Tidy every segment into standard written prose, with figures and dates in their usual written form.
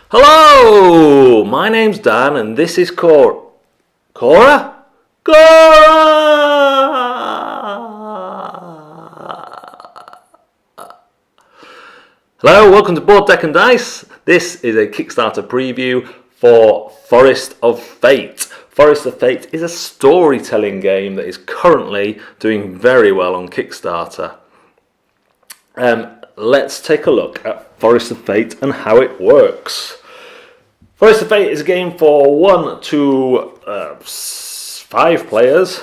Hello, my name's Dan and this is Cora. Cora? Hello, welcome to Board Deck and Dice. This is a Kickstarter preview for Forest of Fate. Forest of Fate is a storytelling game that is currently doing very well on Kickstarter. Let's take a look at Forest of Fate and how it works. Forest of Fate is a game for 1 to 5 players.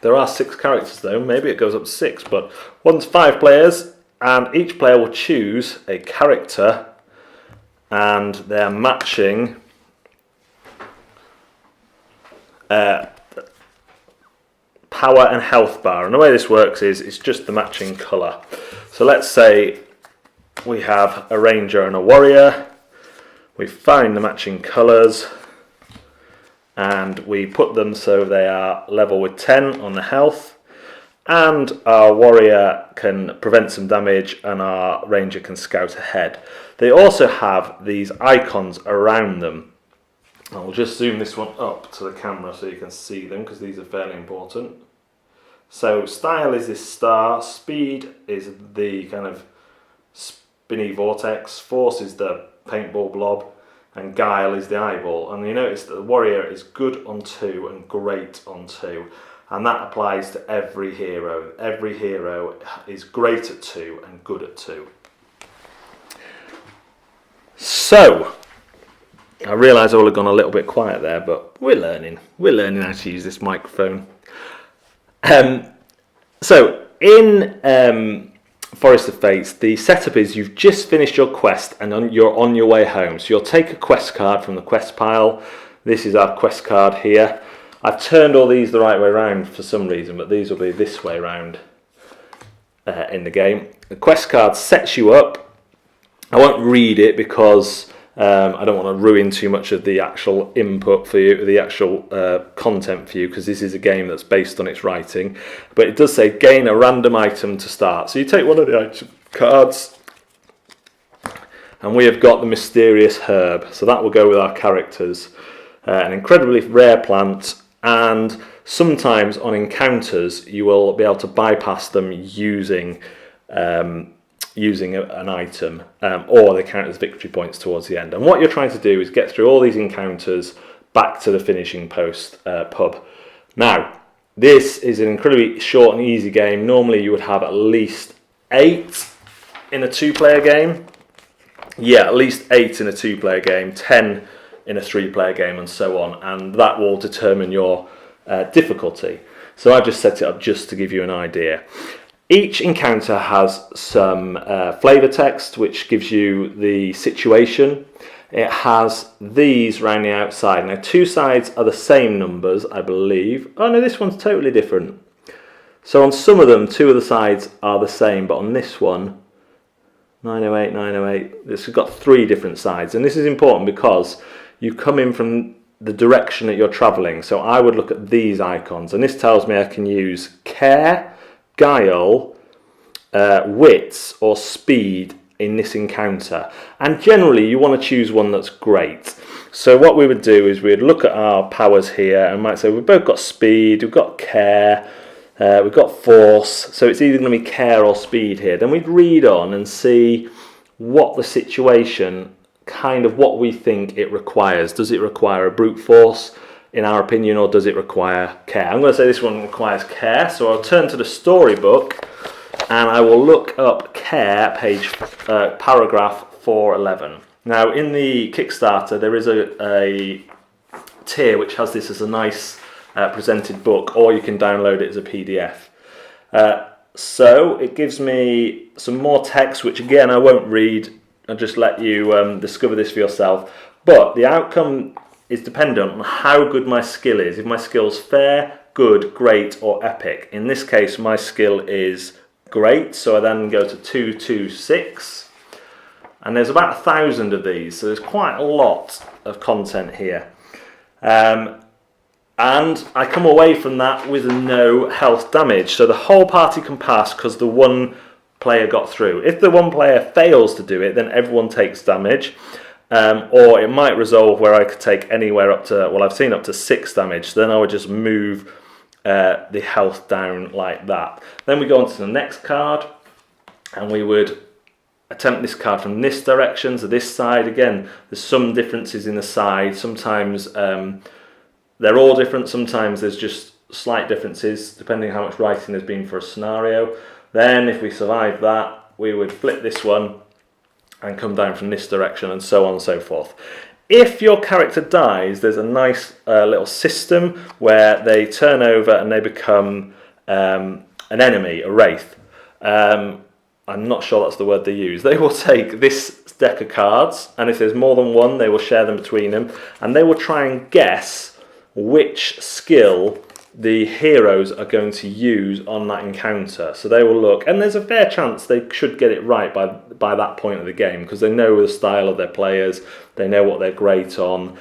There are 6 characters though, maybe it goes up to 6, but 1 to 5 players, and each player will choose a character and they're matching power and health bar. And the way this works is it's just the matching colour. So let's say we have a ranger and a warrior. We find the matching colours and we put them so they are level with 10 on the health, and our warrior can prevent some damage and our ranger can scout ahead. They also have these icons around them. I'll just zoom this one up to the camera so you can see them, because these are fairly important. So style is this star, speed is the kind of spinny vortex, force is the paintball blob, and guile is the eyeball. And you notice that the warrior is good on 2 and great on 2, and that applies to every hero. Every hero is great at 2 and good at 2. So I realise I will have gone a little bit quiet there, but we're learning how to use this microphone. So in Forest of Fate, the setup is you've just finished your quest and you're on your way home. So you'll take a quest card from the quest pile. This is our quest card here. I've turned all these the right way around for some reason, but these will be this way around in the game. The quest card sets you up. I won't read it because I don't want to ruin too much of the actual input for you, the actual content for you, because this is a game that's based on its writing. But it does say gain a random item to start. So you take one of the item cards, and we have got the mysterious herb. So that will go with our characters. An incredibly rare plant, and sometimes on encounters you will be able to bypass them using an item, or they count as victory points towards the end. And what you're trying to do is get through all these encounters back to the finishing post pub. Now, this is an incredibly short and easy game. Normally you would have at least 8 in a 2-player game. Yeah, at least 8 in a 2-player game, 10 in a 3-player game, and so on. And that will determine your difficulty. So I've just set it up just to give you an idea. Each encounter has some flavour text which gives you the situation. It has these round the outside. Now 2 sides are the same numbers, I believe. Oh no, this one's totally different. So on some of them 2 of the sides are the same, but on this one 908, 908, this has got 3 different sides. And this is important because you come in from the direction that you're travelling. So I would look at these icons, and this tells me I can use care, guile, wits or speed in this encounter, and generally you want to choose one that's great. So what we would do is we'd look at our powers here and might say we've both got speed, we've got care, we've got force, so it's either going to be care or speed here. Then we'd read on and see what the situation, kind of what we think it requires. Does it require a brute force in our opinion, or does it require care? I'm going to say this one requires care, so I'll turn to the storybook and I will look up care, paragraph 411. Now in the Kickstarter there is a tier which has this as a nice presented book, or you can download it as a PDF. So it gives me some more text, which again I won't read, I'll just let you discover this for yourself. But the outcome is dependent on how good my skill is. If my skill's fair, good, great, or epic. In this case, my skill is great, so I then go to 226. And there's about 1,000 of these, so there's quite a lot of content here. And I come away from that with no health damage. So the whole party can pass because the one player got through. If the one player fails to do it, then everyone takes damage. or it might resolve where I could take anywhere up to, well, I've seen up to 6 damage, so then I would just move the health down like that. Then we go on to the next card, and we would attempt this card from this direction to this side. Again, there's some differences in the side. Sometimes they're all different, sometimes there's just slight differences depending how much writing there's been for a scenario. Then if we survive that, we would flip this one and come down from this direction, and so on and so forth. If your character dies, there's a nice little system where they turn over and they become an enemy, a wraith. I'm not sure that's the word they use. They will take this deck of cards, and if there's more than one, they will share them between them, and they will try and guess which skill the heroes are going to use on that encounter. So they will look, and there's a fair chance they should get it right by that point of the game, because they know the style of their players, they know what they're great on.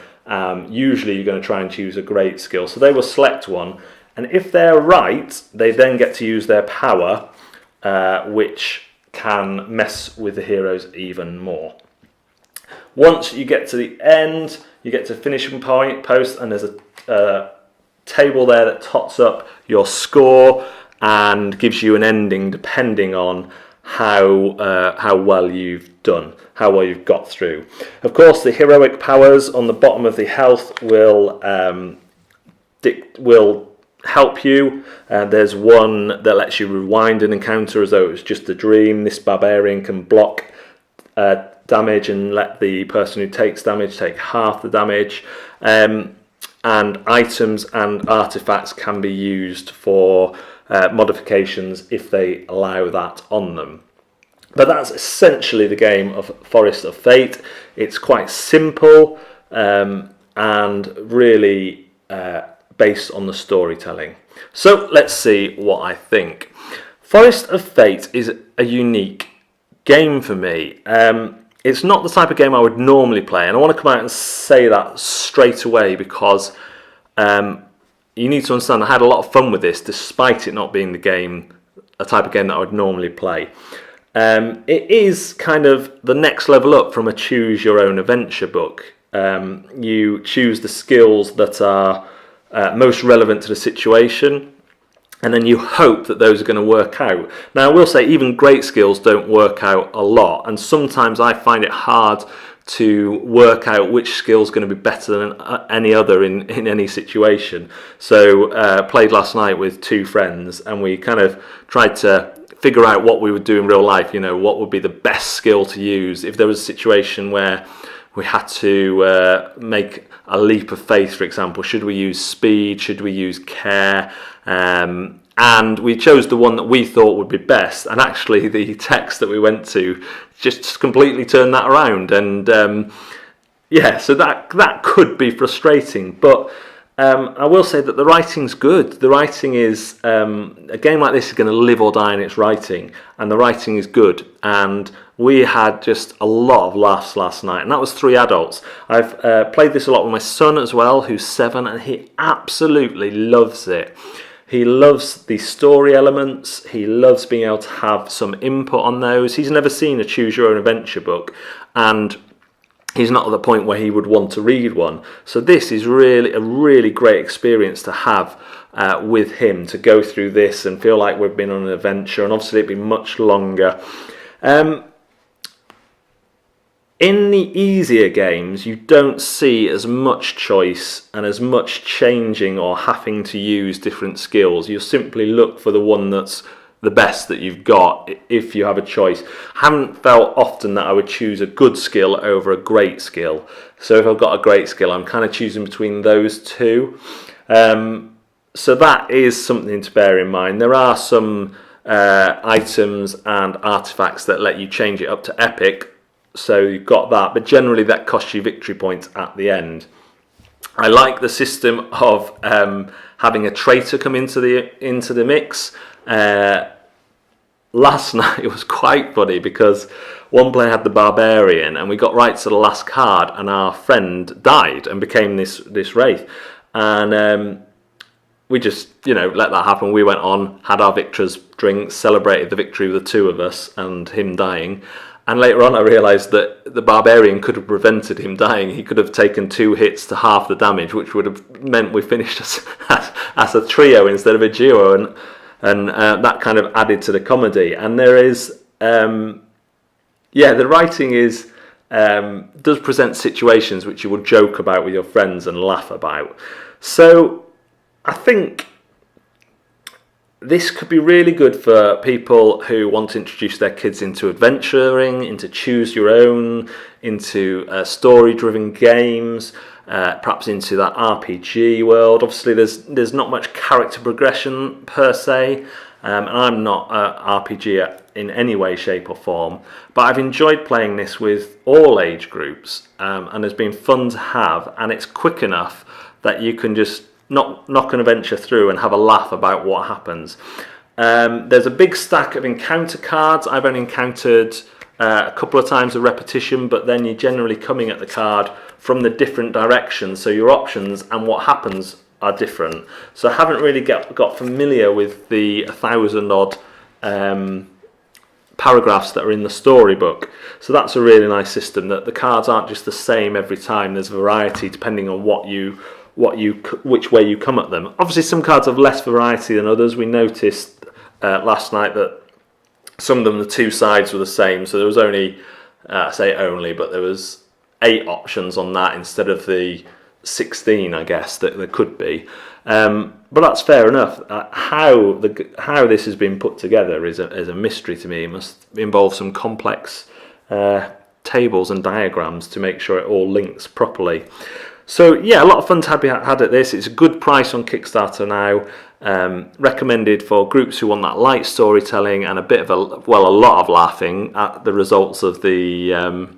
Usually you're going to try and choose a great skill. So they will select one, and if they're right, they then get to use their power, which can mess with the heroes even more. Once you get to the end, you get to finishing post, and there's a table there that tots up your score and gives you an ending depending on how well you've done, how well you've got through. Of course, the heroic powers on the bottom of the health will help you. There's one that lets you rewind an encounter as though it was just a dream. This barbarian can block damage and let the person who takes damage take half the damage. And items and artifacts can be used for modifications if they allow that on them. But that's essentially the game of Forest of Fate. It's quite simple and really based on the storytelling. So let's see what I think. Forest of Fate is a unique game for me. It's not the type of game I would normally play, and I want to come out and say that straight away, because you need to understand I had a lot of fun with this despite it not being a type of game that I would normally play. It is kind of the next level up from a choose your own adventure book. You choose the skills that are most relevant to the situation, and then you hope that those are going to work out. Now, I will say even great skills don't work out a lot, and sometimes I find it hard to work out which skill is going to be better than any other in any situation. So played last night with 2 friends, and we kind of tried to figure out what we would do in real life, what would be the best skill to use if there was a situation where we had to make a leap of faith, for example. Should we use speed? Should we use care? And we chose the one that we thought would be best, and actually the text that we went to just completely turned that around. And so that could be frustrating, but I will say that the writing's good. The writing is, a game like this is going to live or die in its writing, and the writing is good. And we had just a lot of laughs last night, and that was 3 adults. I've played this a lot with my son as well, who's 7, and he absolutely loves it. He loves the story elements. He loves being able to have some input on those. He's never seen a choose your own adventure book, and he's not at the point where he would want to read one. So this is really a really great experience to have with him, to go through this and feel like we've been on an adventure, and obviously it'd be much longer. In the easier games, you don't see as much choice and as much changing or having to use different skills. You simply look for the one that's the best that you've got if you have a choice. I haven't felt often that I would choose a good skill over a great skill. So if I've got a great skill, I'm kind of choosing between those two. So that is something to bear in mind. There are some items and artifacts that let you change it up to epic. So you've got that, but generally that costs you victory points at the end. I like the system of having a traitor come into the mix. Last night it was quite funny because one player had the barbarian, and we got right to the last card, and our friend died and became this wraith, and we just let that happen. We went on, had our victor's drinks, celebrated the victory with the 2 of us and him dying. And later on I realised that the barbarian could have prevented him dying. He could have taken 2 hits to half the damage, which would have meant we finished as a trio instead of a duo, and that kind of added to the comedy. And there is, the writing does present situations which you will joke about with your friends and laugh about. So I think this could be really good for people who want to introduce their kids into adventuring, into choose your own, into story-driven games, perhaps into that RPG world. Obviously, there's not much character progression per se, and I'm not an RPG in any way, shape or form, but I've enjoyed playing this with all age groups, and it's been fun to have, and it's quick enough that you can just knock an adventure through and have a laugh about what happens. There's a big stack of encounter cards. I've only encountered a couple of times of repetition, but then you're generally coming at the card from the different directions, so your options and what happens are different. So I haven't really got familiar with the 1,000 odd paragraphs that are in the storybook. So that's a really nice system, that the cards aren't just the same every time. There's variety depending on which way you come at them. Obviously some cards have less variety than others. We noticed last night that some of them, the 2 sides were the same, so there was only, but there was 8 options on that instead of the 16, I guess, that there could be. But that's fair enough. How this has been put together is a mystery to me. It must involve some complex tables and diagrams to make sure it all links properly. So yeah, a lot of fun to have had at this. It's a good price on Kickstarter now. Recommended for groups who want that light storytelling and a lot of laughing at the results of the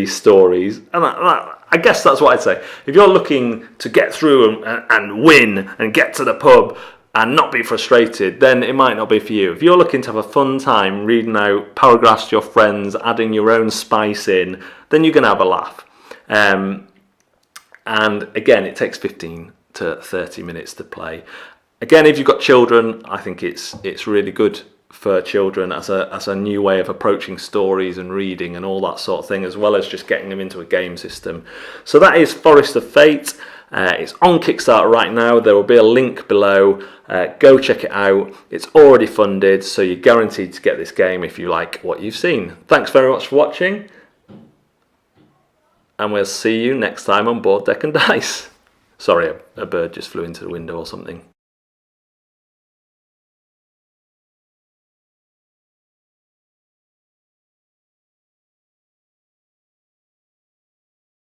stories. And I guess that's what I'd say. If you're looking to get through and win and get to the pub and not be frustrated, then it might not be for you. If you're looking to have a fun time reading out paragraphs to your friends, adding your own spice in, then you're going to have a laugh. And again, it takes 15 to 30 minutes to play. Again, if you've got children, I think it's really good for children as a new way of approaching stories and reading and all that sort of thing, as well as just getting them into a game system. So that is Forest of Fate. It's on Kickstarter right now. There will be a link below. Go check it out. It's already funded, so you're guaranteed to get this game if you like what you've seen. Thanks very much for watching, and we'll see you next time on Board Deck and Dice. Sorry, a bird just flew into the window or something.